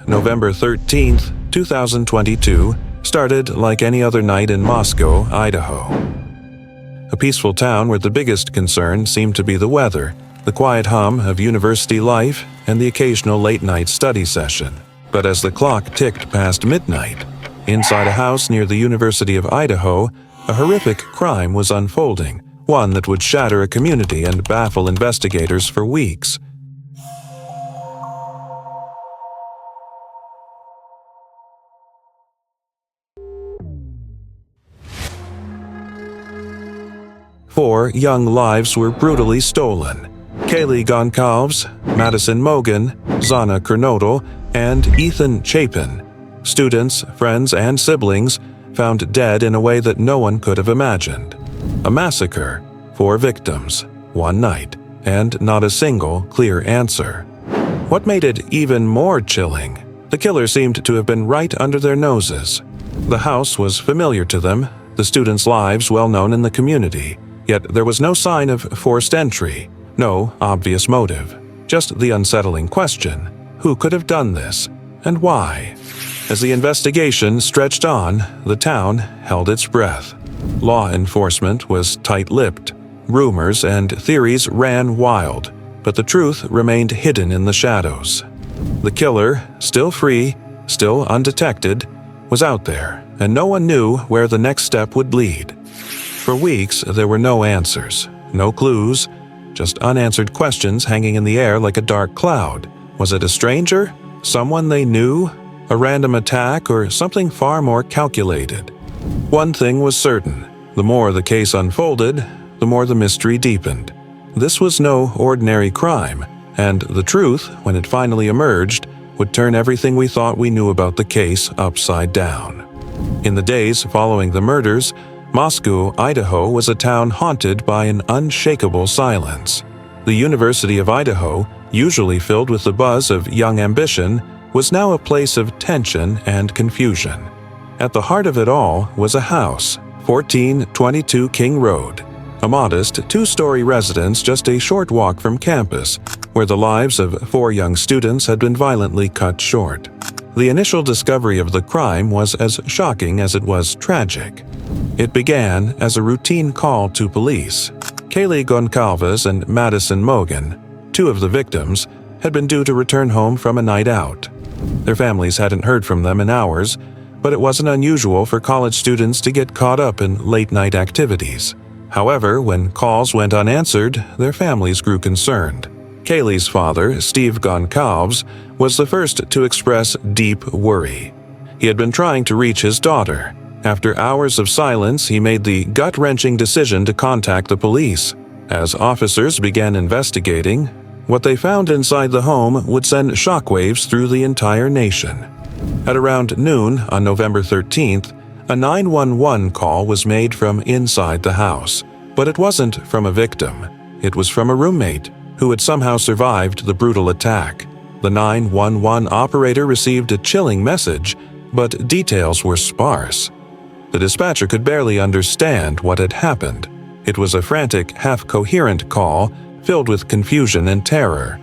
November 13th, 2022, started like any other night in Moscow, Idaho. A peaceful town where the biggest concern seemed to be the weather, the quiet hum of university life, and the occasional late-night study session. But as the clock ticked past midnight, inside a house near the University of Idaho, a horrific crime was unfolding, one that would shatter a community and baffle investigators for weeks. Four young lives were brutally stolen. Kaylee Goncalves, Madison Mogen, Xana Kernodle, and Ethan Chapin. Students, friends, and siblings found dead in a way that no one could have imagined. A massacre, 4 victims, one night, and not a single clear answer. What made it even more chilling? The killer seemed to have been right under their noses. The house was familiar to them, the students' lives well known in the community, yet there was no sign of forced entry, no obvious motive. Just the unsettling question: who could have done this, and why? As the investigation stretched on, the town held its breath. Law enforcement was tight-lipped. Rumors and theories ran wild, but the truth remained hidden in the shadows. The killer, still free, still undetected, was out there, and no one knew where the next step would lead. For weeks, there were no answers, no clues, just unanswered questions hanging in the air like a dark cloud. Was it a stranger? Someone they knew? A random attack, or something far more calculated? One thing was certain: the more the case unfolded, the more the mystery deepened. This was no ordinary crime, and the truth, when it finally emerged, would turn everything we thought we knew about the case upside down. In the days following the murders, Moscow, Idaho was a town haunted by an unshakable silence. The University of Idaho, usually filled with the buzz of young ambition, was now a place of tension and confusion. At the heart of it all was a house, 1422 King Road, a modest 2-story residence just a short walk from campus, where the lives of 4 young students had been violently cut short. The initial discovery of the crime was as shocking as it was tragic. It began as a routine call to police. Kaylee Goncalves and Madison Mogen, 2 of the victims, had been due to return home from a night out. Their families hadn't heard from them in hours, but it wasn't unusual for college students to get caught up in late-night activities. However, when calls went unanswered, their families grew concerned. Kaylee's father, Steve Goncalves, was the first to express deep worry. He had been trying to reach his daughter. After hours of silence, he made the gut-wrenching decision to contact the police. As officers began investigating, what they found inside the home would send shockwaves through the entire nation. At around noon on November 13th, a 911 call was made from inside the house. But it wasn't from a victim. It was from a roommate who had somehow survived the brutal attack. The 911 operator received a chilling message, but details were sparse. The dispatcher could barely understand what had happened. It was a frantic, half-coherent call filled with confusion and terror.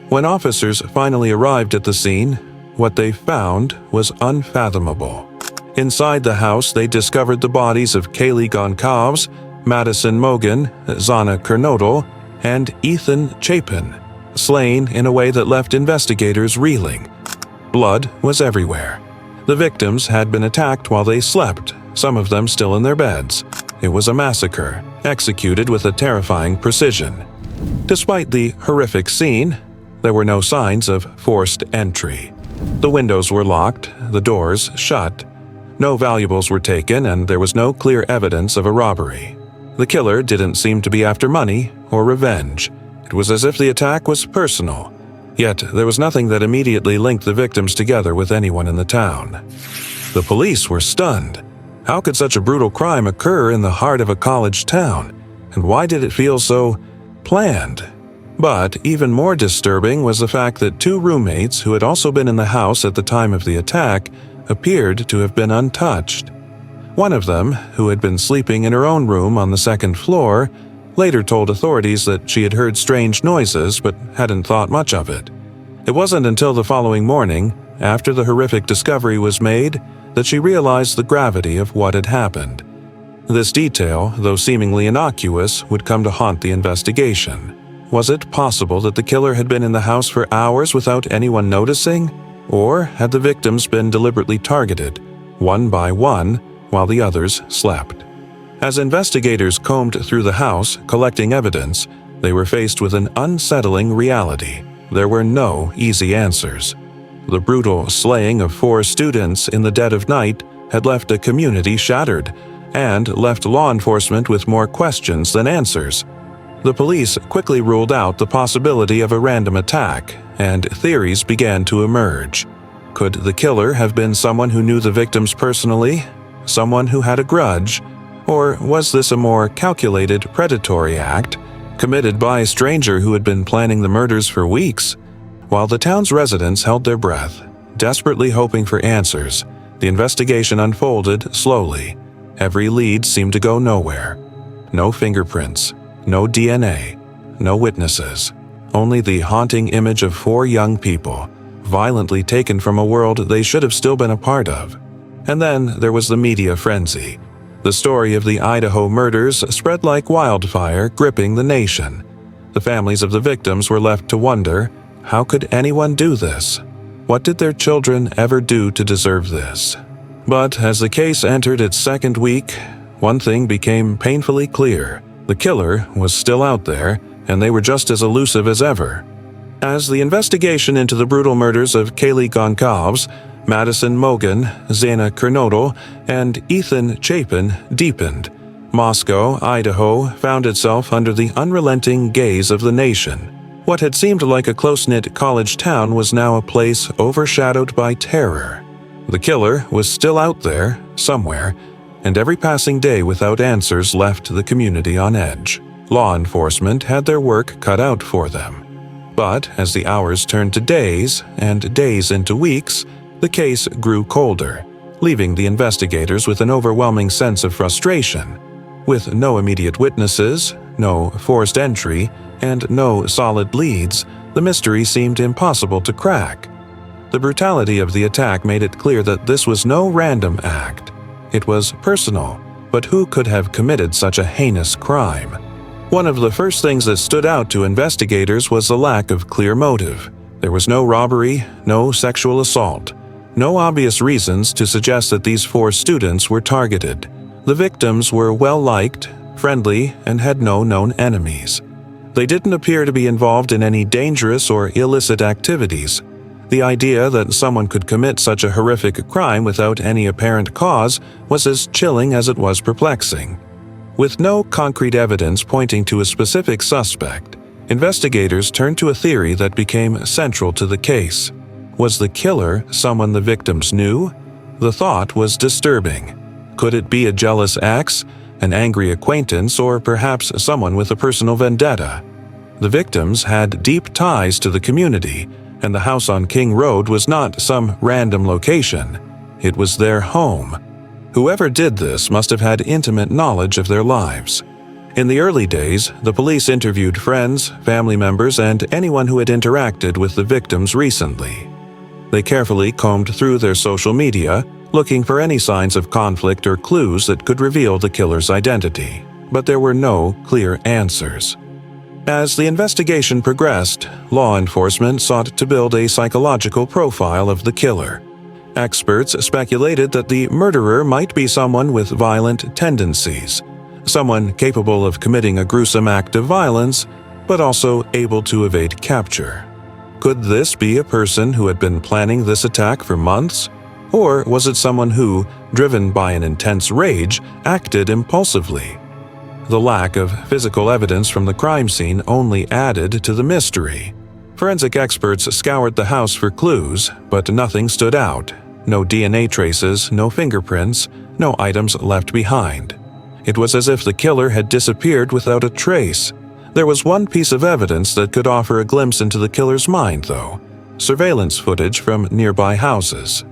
When officers finally arrived at the scene, what they found was unfathomable. Inside the house, they discovered the bodies of Kaylee Goncalves, Madison Mogen, Xana Kernodle, and Ethan Chapin, slain in a way that left investigators reeling. Blood was everywhere. The victims had been attacked while they slept, some of them still in their beds. It was a massacre, executed with a terrifying precision. Despite the horrific scene, there were no signs of forced entry. The windows were locked, the doors shut. No valuables were taken, and there was no clear evidence of a robbery. The killer didn't seem to be after money or revenge. It was as if the attack was personal. Yet there was nothing that immediately linked the victims together with anyone in the town. The police were stunned. How could such a brutal crime occur in the heart of a college town? And why did it feel so planned? But even more disturbing was the fact that 2 roommates who had also been in the house at the time of the attack appeared to have been untouched. One of them, who had been sleeping in her own room on the 2nd floor, later told authorities that she had heard strange noises but hadn't thought much of it. It wasn't until the following morning, after the horrific discovery was made, that she realized the gravity of what had happened. This detail, though seemingly innocuous, would come to haunt the investigation. Was it possible that the killer had been in the house for hours without anyone noticing? Or had the victims been deliberately targeted, one by one, while the others slept? As investigators combed through the house, collecting evidence, they were faced with an unsettling reality. There were no easy answers. The brutal slaying of 4 students in the dead of night had left a community shattered, and left law enforcement with more questions than answers. The police quickly ruled out the possibility of a random attack, and theories began to emerge. Could the killer have been someone who knew the victims personally? Someone who had a grudge? Or was this a more calculated, predatory act, committed by a stranger who had been planning the murders for weeks? While the town's residents held their breath, desperately hoping for answers, the investigation unfolded slowly. Every lead seemed to go nowhere. No fingerprints, no DNA, no witnesses. Only the haunting image of 4 young people, violently taken from a world they should have still been a part of. And then there was the media frenzy. The story of the Idaho murders spread like wildfire, gripping the nation. The families of the victims were left to wonder, how could anyone do this? What did their children ever do to deserve this? But as the case entered its 2nd week, one thing became painfully clear. The killer was still out there, and they were just as elusive as ever. As the investigation into the brutal murders of Kaylee Goncalves, Madison Mogen, Xana Kernodle, and Ethan Chapin deepened, Moscow, Idaho found itself under the unrelenting gaze of the nation. What had seemed like a close-knit college town was now a place overshadowed by terror. The killer was still out there, somewhere, and every passing day without answers left the community on edge. Law enforcement had their work cut out for them. But as the hours turned to days, and days into weeks, the case grew colder, leaving the investigators with an overwhelming sense of frustration. With no immediate witnesses, no forced entry, and no solid leads, the mystery seemed impossible to crack. The brutality of the attack made it clear that this was no random act. It was personal, but who could have committed such a heinous crime? One of the first things that stood out to investigators was the lack of clear motive. There was no robbery, no sexual assault, no obvious reasons to suggest that these 4 students were targeted. The victims were well-liked, friendly, and had no known enemies. They didn't appear to be involved in any dangerous or illicit activities. The idea that someone could commit such a horrific crime without any apparent cause was as chilling as it was perplexing. With no concrete evidence pointing to a specific suspect, investigators turned to a theory that became central to the case. Was the killer someone the victims knew? The thought was disturbing. Could it be a jealous ex, an angry acquaintance, or perhaps someone with a personal vendetta? The victims had deep ties to the community, and the house on King Road was not some random location. It was their home. Whoever did this must have had intimate knowledge of their lives. In the early days, the police interviewed friends, family members, and anyone who had interacted with the victims recently. They carefully combed through their social media, looking for any signs of conflict or clues that could reveal the killer's identity. But there were no clear answers. As the investigation progressed, law enforcement sought to build a psychological profile of the killer. Experts speculated that the murderer might be someone with violent tendencies, someone capable of committing a gruesome act of violence, but also able to evade capture. Could this be a person who had been planning this attack for months? Or was it someone who, driven by an intense rage, acted impulsively? The lack of physical evidence from the crime scene only added to the mystery. Forensic experts scoured the house for clues, but nothing stood out. No DNA traces, no fingerprints, no items left behind. It was as if the killer had disappeared without a trace. There was one piece of evidence that could offer a glimpse into the killer's mind, though: surveillance footage from nearby houses.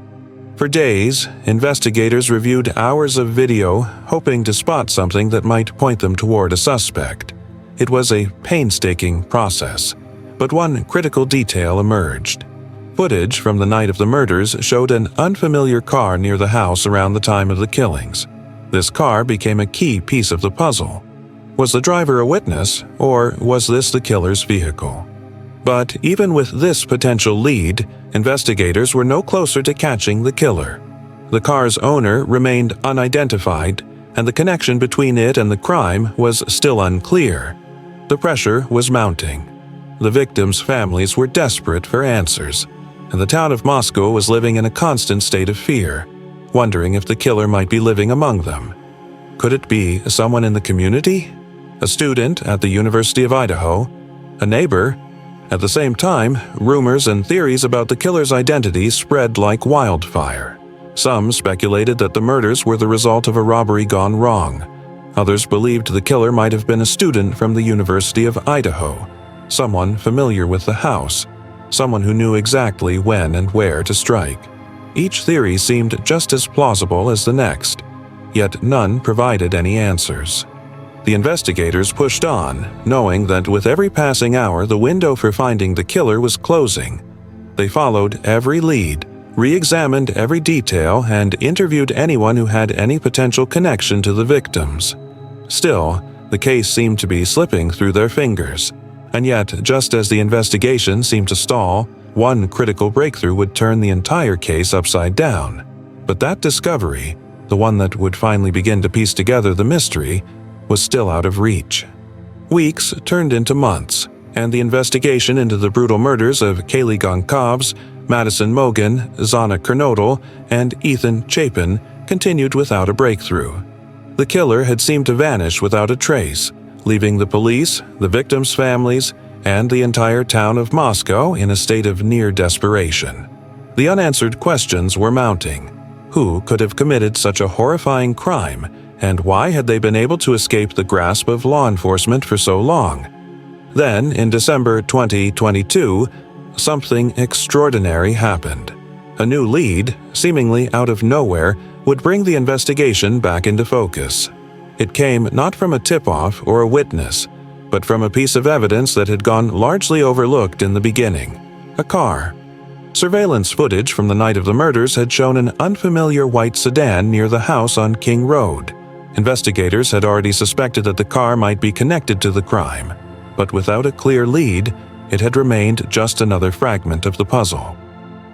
For days, investigators reviewed hours of video, hoping to spot something that might point them toward a suspect. It was a painstaking process, but one critical detail emerged. Footage from the night of the murders showed an unfamiliar car near the house around the time of the killings. This car became a key piece of the puzzle. Was the driver a witness, or was this the killer's vehicle? But even with this potential lead, investigators were no closer to catching the killer. The car's owner remained unidentified, and the connection between it and the crime was still unclear. The pressure was mounting. The victims' families were desperate for answers, and the town of Moscow was living in a constant state of fear, wondering if the killer might be living among them. Could it be someone in the community? A student at the University of Idaho? A neighbor? At the same time, rumors and theories about the killer's identity spread like wildfire. Some speculated that the murders were the result of a robbery gone wrong. Others believed the killer might have been a student from the University of Idaho, someone familiar with the house, someone who knew exactly when and where to strike. Each theory seemed just as plausible as the next, yet none provided any answers. The investigators pushed on, knowing that with every passing hour the window for finding the killer was closing. They followed every lead, re-examined every detail, and interviewed anyone who had any potential connection to the victims. Still, the case seemed to be slipping through their fingers. And yet, just as the investigation seemed to stall, one critical breakthrough would turn the entire case upside down. But that discovery, the one that would finally begin to piece together the mystery, was still out of reach. Weeks turned into months, and the investigation into the brutal murders of Kaylee Goncalves, Madison Mogen, Xana Kernodle, and Ethan Chapin continued without a breakthrough. The killer had seemed to vanish without a trace, leaving the police, the victims' families, and the entire town of Moscow in a state of near desperation. The unanswered questions were mounting. Who could have committed such a horrifying crime, and why had they been able to escape the grasp of law enforcement for so long? Then, in December 2022, something extraordinary happened. A new lead, seemingly out of nowhere, would bring the investigation back into focus. It came not from a tip-off or a witness, but from a piece of evidence that had gone largely overlooked in the beginning: a car. Surveillance footage from the night of the murders had shown an unfamiliar white sedan near the house on King Road. Investigators had already suspected that the car might be connected to the crime, but without a clear lead, it had remained just another fragment of the puzzle.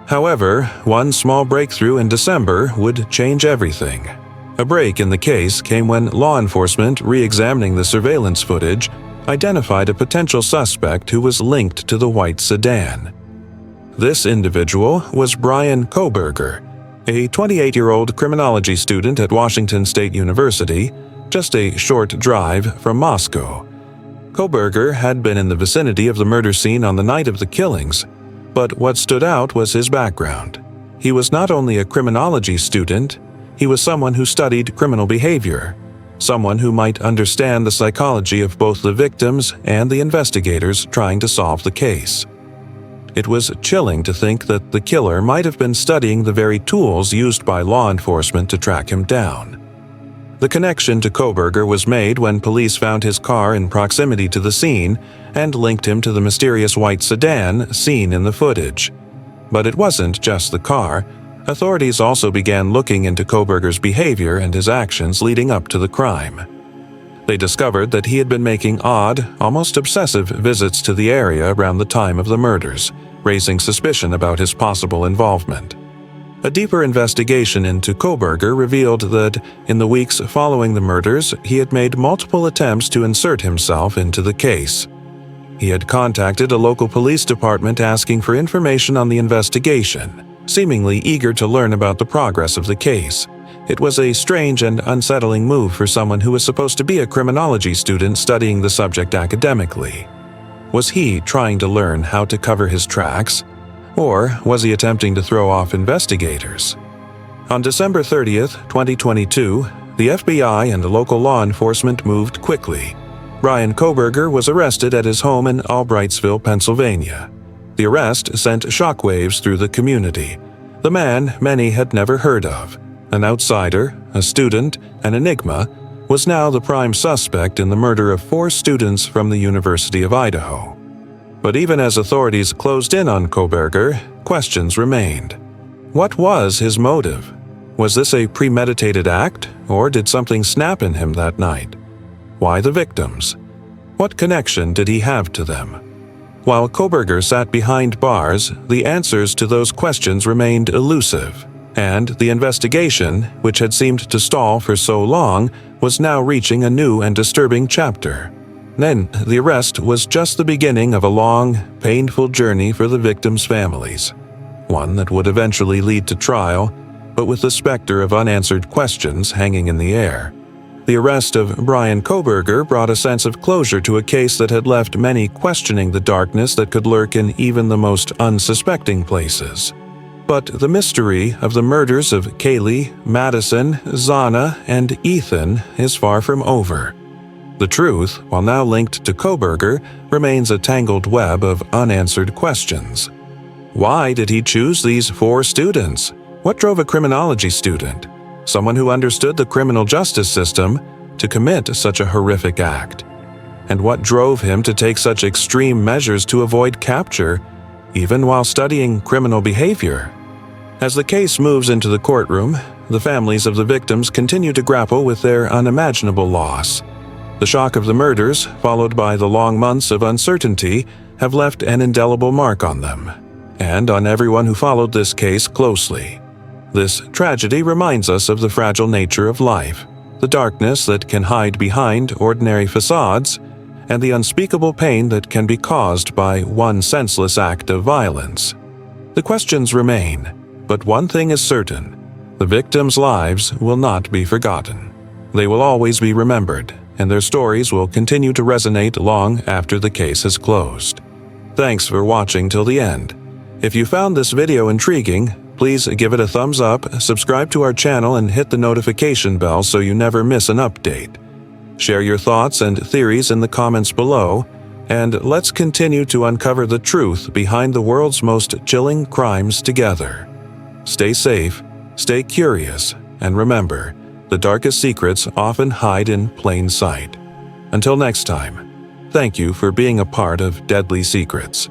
However, one small breakthrough in December would change everything. A break in the case came when law enforcement, re-examining the surveillance footage, identified a potential suspect who was linked to the white sedan. This individual was Bryan Kohberger, a 28-year-old criminology student at Washington State University, just a short drive from Moscow. Kohberger had been in the vicinity of the murder scene on the night of the killings, but what stood out was his background. He was not only a criminology student, he was someone who studied criminal behavior, someone who might understand the psychology of both the victims and the investigators trying to solve the case. It was chilling to think that the killer might have been studying the very tools used by law enforcement to track him down. The connection to Kohberger was made when police found his car in proximity to the scene and linked him to the mysterious white sedan seen in the footage. But it wasn't just the car. Authorities also began looking into Kohberger's behavior and his actions leading up to the crime. They discovered that he had been making odd, almost obsessive visits to the area around the time of the murders, raising suspicion about his possible involvement. A deeper investigation into Kohberger revealed that, in the weeks following the murders, he had made multiple attempts to insert himself into the case. He had contacted a local police department asking for information on the investigation, seemingly eager to learn about the progress of the case. It was a strange and unsettling move for someone who was supposed to be a criminology student studying the subject academically. Was he trying to learn how to cover his tracks? Or was he attempting to throw off investigators? On December 30th, 2022, the FBI and local law enforcement moved quickly. Bryan Kohberger was arrested at his home in Albrightsville, Pennsylvania. The arrest sent shockwaves through the community. The man many had never heard of, an outsider, a student, an enigma, was now the prime suspect in the murder of 4 students from the University of Idaho. But even as authorities closed in on Kohberger, questions remained. What was his motive? Was this a premeditated act, or did something snap in him that night? Why the victims? What connection did he have to them? While Kohberger sat behind bars, the answers to those questions remained elusive, and the investigation, which had seemed to stall for so long, was now reaching a new and disturbing chapter. Then, the arrest was just the beginning of a long, painful journey for the victims' families. One that would eventually lead to trial, but with the specter of unanswered questions hanging in the air. The arrest of Bryan Kohberger brought a sense of closure to a case that had left many questioning the darkness that could lurk in even the most unsuspecting places. But the mystery of the murders of Kaylee, Madison, Xana, and Ethan is far from over. The truth, while now linked to Kohberger, remains a tangled web of unanswered questions. Why did he choose these 4 students? What drove a criminology student, someone who understood the criminal justice system, to commit such a horrific act? And what drove him to take such extreme measures to avoid capture, even while studying criminal behavior? As the case moves into the courtroom, the families of the victims continue to grapple with their unimaginable loss. The shock of the murders, followed by the long months of uncertainty, have left an indelible mark on them, and on everyone who followed this case closely. This tragedy reminds us of the fragile nature of life, the darkness that can hide behind ordinary facades, and the unspeakable pain that can be caused by one senseless act of violence. The questions remain, but one thing is certain: the victims' lives will not be forgotten. They will always be remembered, and their stories will continue to resonate long after the case is closed. Thanks for watching till the end. If you found this video intriguing, please give it a thumbs up, subscribe to our channel, and hit the notification bell so you never miss an update. Share your thoughts and theories in the comments below, and let's continue to uncover the truth behind the world's most chilling crimes together. Stay safe, stay curious, and remember, the darkest secrets often hide in plain sight. Until next time, thank you for being a part of Deadly Secrets.